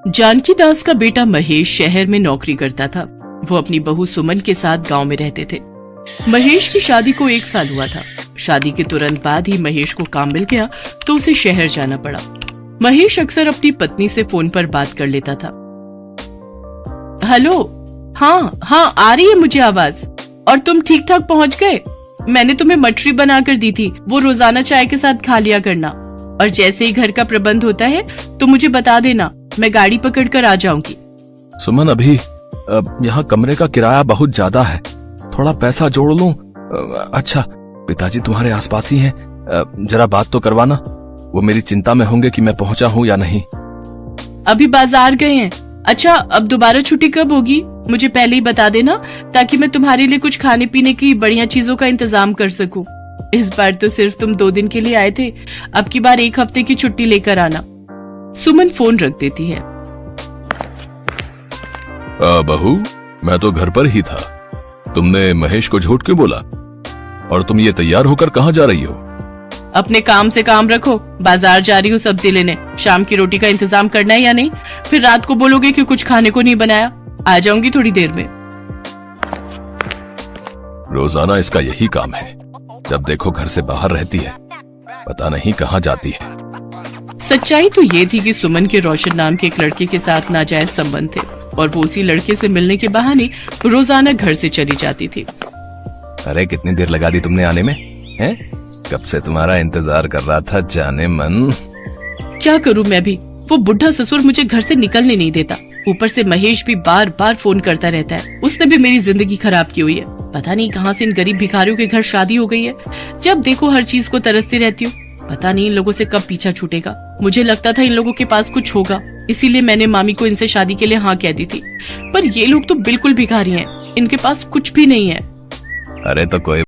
जानकी दास का बेटा महेश शहर में नौकरी करता था। वो अपनी बहू सुमन के साथ गांव में रहते थे। महेश की शादी को 1 साल हुआ था। शादी के तुरंत बाद ही महेश को काम मिल गया तो उसे शहर जाना पड़ा। महेश अक्सर अपनी पत्नी से फोन पर बात कर लेता था। हेलो, हाँ आ रही है मुझे आवाज। और तुम ठीक ठाक पहुंच गए? मैंने तुम्हें मठरी बनाकर दी थी, वो रोजाना चाय के साथ खा लिया करना। और जैसे ही घर का प्रबंध होता है तो मुझे बता देना, मैं गाड़ी पकड़कर आ जाऊंगी। सुमन, अभी यहाँ कमरे का किराया बहुत ज्यादा है, थोड़ा पैसा जोड़ लूं। अच्छा, पिताजी तुम्हारे आसपास ही हैं, जरा बात तो करवाना। वो मेरी चिंता में होंगे कि मैं पहुंचा हूँ या नहीं। अभी बाजार गए हैं। अच्छा, अब दोबारा छुट्टी कब होगी मुझे पहले ही बता देना, ताकि मैं तुम्हारे लिए कुछ खाने पीने की बढ़िया चीजों का इंतजाम कर सकूं। इस बार तो सिर्फ तुम 2 दिन के लिए आए थे, अब की बार 1 हफ्ते की छुट्टी लेकर आना। सुमन फोन रख देती है। बहू, मैं तो घर पर ही था। तुमने महेश को झूठ क्यों बोला? और तुम ये तैयार होकर कहाँ जा रही हो? अपने काम से काम रखो, बाजार जा रही हूँ सब्जी लेने। शाम की रोटी का इंतजाम करना है या नहीं? फिर रात को बोलोगे कि कुछ खाने को नहीं बनाया। आ जाऊंगी थोड़ी देर में। रोजाना इसका यही काम है, जब देखो घर से बाहर रहती है, पता नहीं कहाँ जाती है। सच्चाई तो ये थी कि सुमन के रोशन नाम के एक लड़के के साथ नाजायज संबंध थे और वो उसी लड़के से मिलने के बहाने रोजाना घर से चली जाती थी। अरे, कितनी देर लगा दी तुमने आने में? हैं? कब से तुम्हारा इंतजार कर रहा था जाने मन। क्या करूं मैं भी, वो बुढ़ा ससुर मुझे घर से निकलने नहीं देता। ऊपर से महेश भी बार बार फोन करता रहता है। उसने भी मेरी जिंदगी खराब की हुई है। पता नहीं कहां से इन गरीब भिखारियों के घर शादी हो गई है। जब देखो हर चीज को तरसती रहती हूँ। पता नहीं इन लोगों से कब पीछा छूटेगा। मुझे लगता था इन लोगों के पास कुछ होगा, इसीलिए मैंने मामी को इनसे शादी के लिए हाँ कह दी थी। पर ये लोग तो बिल्कुल भिखारी हैं, इनके पास कुछ भी नहीं है। अरे तो कोई